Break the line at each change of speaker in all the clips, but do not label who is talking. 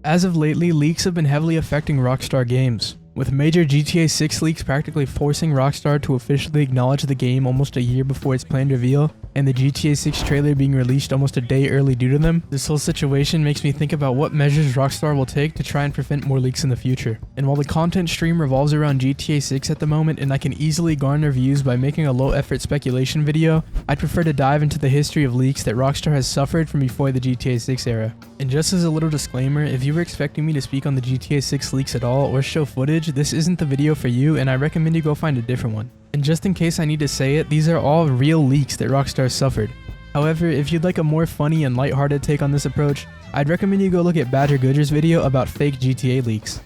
As of lately, leaks have been heavily affecting Rockstar Games, with major GTA 6 leaks practically forcing Rockstar to officially acknowledge the game almost a year before its planned reveal, and the GTA 6 trailer being released almost a day early due to them. This whole situation makes me think about what measures Rockstar will take to try and prevent more leaks in the future. And while the content stream revolves around GTA 6 at the moment and I can easily garner views by making a low effort speculation video, I'd prefer to dive into the history of leaks that Rockstar has suffered from before the GTA 6 era. And just as a little disclaimer, if you were expecting me to speak on the GTA 6 leaks at all or show footage, this isn't the video for you and I recommend you go find a different one. And just in case I need to say it, these are all real leaks that Rockstar suffered. However, if you'd like a more funny and lighthearted take on this approach, I'd recommend you go look at Badger Goodger's video about fake GTA leaks.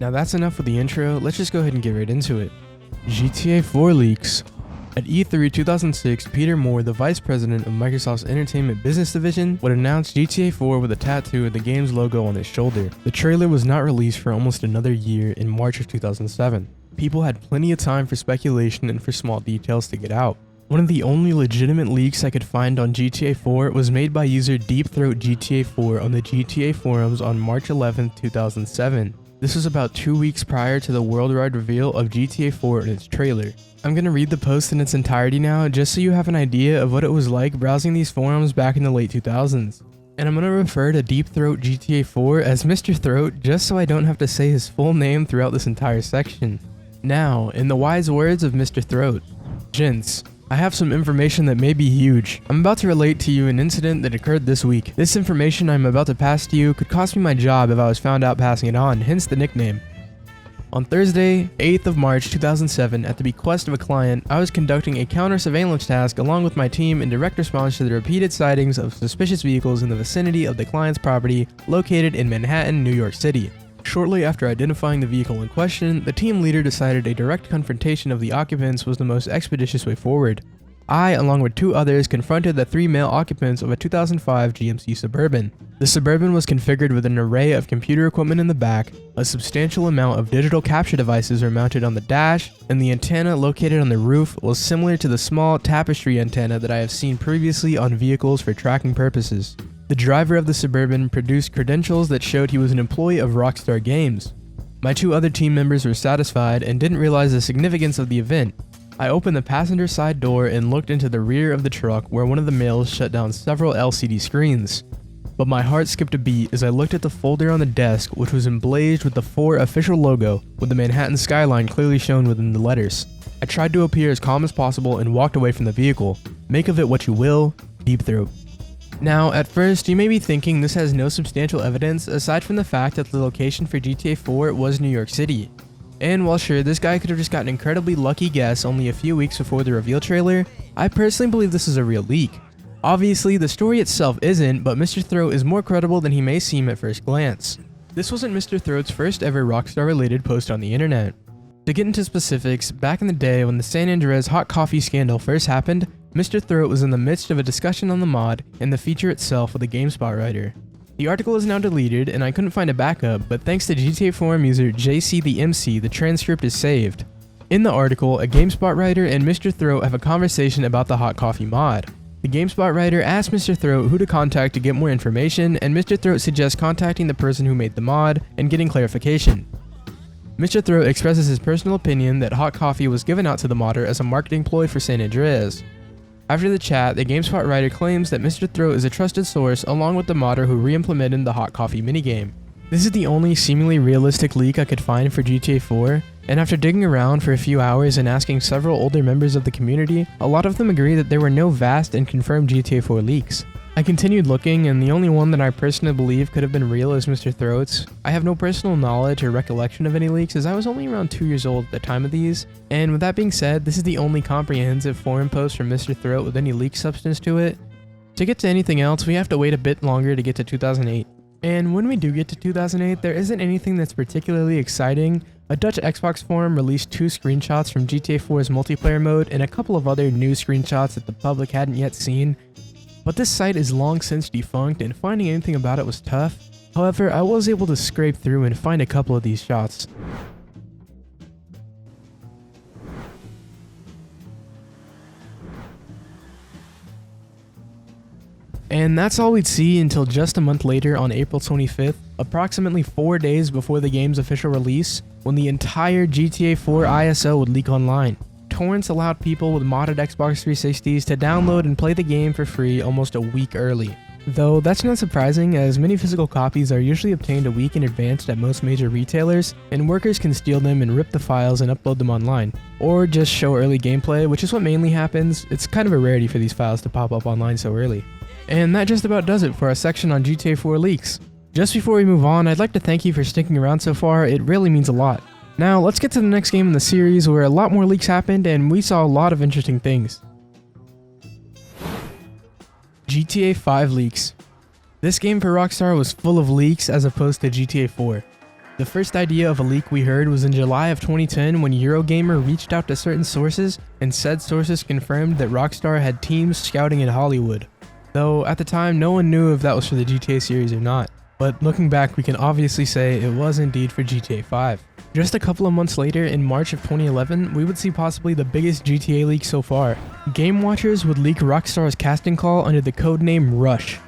Now that's enough with the intro, let's just go ahead and get right into it. GTA 4 leaks. At E3 2006, Peter Moore, the vice president of Microsoft's Entertainment Business Division, would announce GTA 4 with a tattoo of the game's logo on his shoulder. The trailer was not released for almost another year in March of 2007. People had plenty of time for speculation and for small details to get out. One of the only legitimate leaks I could find on GTA 4 was made by user Deep Throat GTA 4 on the GTA forums on March 11, 2007. This was about 2 weeks prior to the worldwide reveal of GTA 4 and its trailer. I'm gonna read the post in its entirety now, just so you have an idea of what it was like browsing these forums back in the late 2000s. And I'm gonna refer to Deep Throat GTA 4 as Mr. Throat, just so I don't have to say his full name throughout this entire section. Now, in the wise words of Mr. Throat, gents, I have some information that may be huge. I'm about to relate to you an incident that occurred this week. This information I'm about to pass to you could cost me my job if I was found out passing it on, hence the nickname. On Thursday, 8th of March 2007, at the bequest of a client, I was conducting a counter-surveillance task along with my team in direct response to the repeated sightings of suspicious vehicles in the vicinity of the client's property located in Manhattan, New York City. Shortly after identifying the vehicle in question, the team leader decided a direct confrontation of the occupants was the most expeditious way forward. I, along with 2 others, confronted the 3 male occupants of a 2005 GMC Suburban. The Suburban was configured with an array of computer equipment in the back, a substantial amount of digital capture devices were mounted on the dash, and the antenna located on the roof was similar to the small tapestry antenna that I have seen previously on vehicles for tracking purposes. The driver of the Suburban produced credentials that showed he was an employee of Rockstar Games. My 2 other team members were satisfied and didn't realize the significance of the event. I opened the passenger side door and looked into the rear of the truck where one of the males shut down several LCD screens. But my heart skipped a beat as I looked at the folder on the desk, which was emblazoned with the 4 official logo, with the Manhattan skyline clearly shown within the letters. I tried to appear as calm as possible and walked away from the vehicle. Make of it what you will, Deep Throat. Now, at first, you may be thinking this has no substantial evidence aside from the fact that the location for GTA 4 was New York City. And while sure, this guy could have just got an incredibly lucky guess only a few weeks before the reveal trailer, I personally believe this is a real leak. Obviously, the story itself isn't, but Mr. Throat is more credible than he may seem at first glance. This wasn't Mr. Throat's first ever Rockstar related post on the internet. To get into specifics, back in the day when the San Andreas hot coffee scandal first happened, Mr. Throat was in the midst of a discussion on the mod and the feature itself with a GameSpot writer. The article is now deleted and I couldn't find a backup, but thanks to GTA forum user JC the MC, the transcript is saved. In the article, a GameSpot writer and Mr. Throat have a conversation about the hot coffee mod. The GameSpot writer asks Mr. Throat who to contact to get more information, and Mr. Throat suggests contacting the person who made the mod and getting clarification. Mr. Throat expresses his personal opinion that hot coffee was given out to the modder as a marketing ploy for San Andreas. After the chat, the GameSpot writer claims that Mr. Throat is a trusted source along with the modder who re-implemented the hot coffee minigame. This is the only seemingly realistic leak I could find for GTA 4, and after digging around for a few hours and asking several older members of the community, a lot of them agree that there were no vast and confirmed GTA 4 leaks. I continued looking, and the only one that I personally believe could have been real is Mr. Throat's. I have no personal knowledge or recollection of any leaks as I was only around 2 years old at the time of these, and with that being said, this is the only comprehensive forum post from Mr. Throat with any leak substance to it. To get to anything else, we have to wait a bit longer to get to 2008. And when we do get to 2008, there isn't anything that's particularly exciting. A Dutch Xbox forum released 2 screenshots from GTA 4's multiplayer mode and a couple of other new screenshots that the public hadn't yet seen. But this site is long since defunct and finding anything about it was tough. However, I was able to scrape through and find a couple of these shots. And that's all we'd see until just a month later on April 25th, approximately 4 days before the game's official release, when the entire GTA 4 ISO would leak online. Torrents allowed people with modded Xbox 360s to download and play the game for free almost a week early. Though that's not surprising, as many physical copies are usually obtained a week in advance at most major retailers, and workers can steal them and rip the files and upload them online. Or just show early gameplay, which is what mainly happens. It's kind of a rarity for these files to pop up online so early. And that just about does it for our section on GTA 4 leaks. Just before we move on, I'd like to thank you for sticking around so far, it really means a lot. Now let's get to the next game in the series where a lot more leaks happened and we saw a lot of interesting things. GTA 5 leaks. This game for Rockstar was full of leaks as opposed to GTA 4. The first idea of a leak we heard was in July of 2010 when Eurogamer reached out to certain sources and said sources confirmed that Rockstar had teams scouting in Hollywood. Though at the time no one knew if that was for the GTA series or not. But looking back, we can obviously say it was indeed for GTA 5. Just a couple of months later, in March of 2011, we would see possibly the biggest GTA leak so far. Game Watchers would leak Rockstar's casting call under the codename Rush.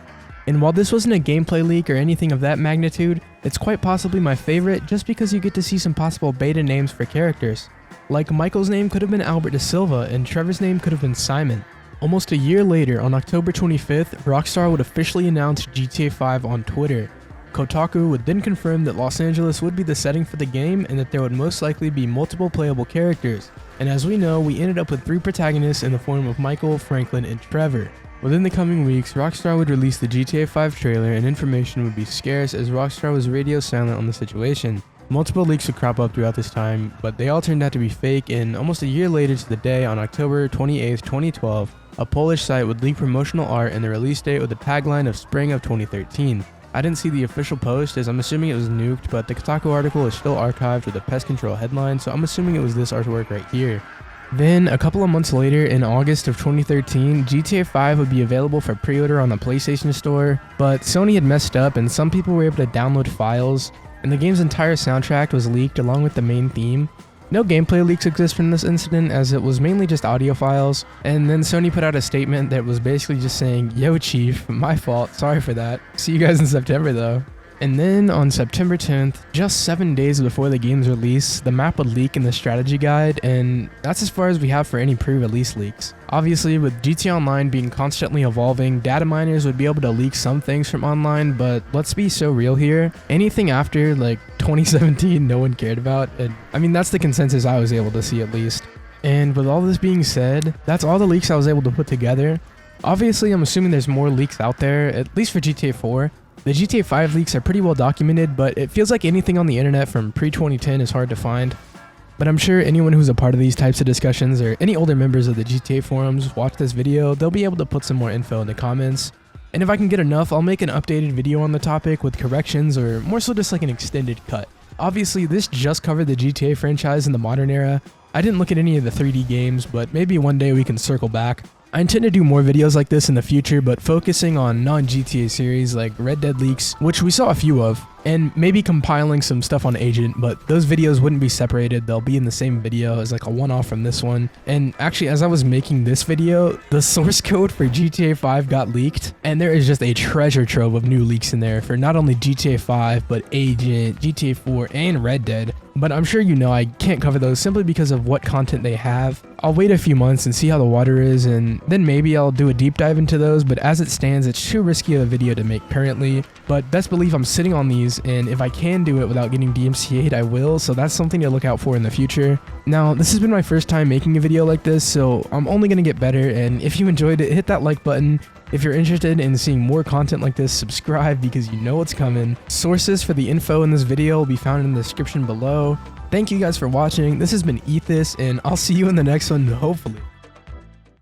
And while this wasn't a gameplay leak or anything of that magnitude, it's quite possibly my favorite just because you get to see some possible beta names for characters. Like Michael's name could have been Albert Da Silva and Trevor's name could have been Simon. Almost a year later, on October 25th, Rockstar would officially announce GTA 5 on Twitter. Kotaku would then confirm that Los Angeles would be the setting for the game and that there would most likely be multiple playable characters. And as we know, we ended up with 3 protagonists in the form of Michael, Franklin, and Trevor. Within the coming weeks, Rockstar would release the GTA 5 trailer and information would be scarce as Rockstar was radio silent on the situation. Multiple leaks would crop up throughout this time, but they all turned out to be fake, and almost a year later to the day, on October 28, 2012, a Polish site would leak promotional art and the release date with the tagline of spring of 2013. I didn't see the official post as I'm assuming it was nuked, but the Kotaku article is still archived with a pest control headline, so I'm assuming it was this artwork right here. Then, a couple of months later, in August of 2013, GTA 5 would be available for pre-order on the PlayStation Store, but Sony had messed up and some people were able to download files, and the game's entire soundtrack was leaked along with the main theme. No gameplay leaks exist from this incident as it was mainly just audio files, and then Sony put out a statement that was basically just saying, "Yo chief, my fault, sorry for that. See you guys in September though." And then on September 10th, just 7 days before the game's release, the map would leak in the strategy guide, and that's as far as we have for any pre-release leaks. Obviously, with GTA Online being constantly evolving, data miners would be able to leak some things from online, but let's be so real here, anything after like 2017 no one cared about, and I mean that's the consensus I was able to see at least. And with all this being said, that's all the leaks I was able to put together. Obviously, I'm assuming there's more leaks out there, at least for GTA 4. The GTA 5 leaks are pretty well documented, but it feels like anything on the internet from pre-2010 is hard to find. But I'm sure anyone who's a part of these types of discussions or any older members of the GTA forums watch this video, they'll be able to put some more info in the comments. And if I can get enough, I'll make an updated video on the topic with corrections or more so just like an extended cut. Obviously, this just covered the GTA franchise in the modern era. I didn't look at any of the 3D games, but maybe one day we can circle back. I intend to do more videos like this in the future, but focusing on non-GTA series like Red Dead leaks, which we saw a few of, and maybe compiling some stuff on Agent, but those videos wouldn't be separated, they'll be in the same video as like a one-off from this one. And actually, as I was making this video, the source code for GTA 5 got leaked, and there is just a treasure trove of new leaks in there for not only GTA 5, but Agent, GTA 4, and Red Dead. But I'm sure you know I can't cover those simply because of what content they have. I'll wait a few months and see how the water is, and then maybe I'll do a deep dive into those, but as it stands, it's too risky of a video to make currently. But best believe I'm sitting on these, and if I can do it without getting DMCA'd, I will, so that's something to look out for in the future. Now, this has been my first time making a video like this, so I'm only going to get better, and if you enjoyed it, hit that like button. If you're interested in seeing more content like this, subscribe because you know what's coming. Sources for the info in this video will be found in the description below. Thank you guys for watching. This has been Ethos, and I'll see you in the next one, hopefully.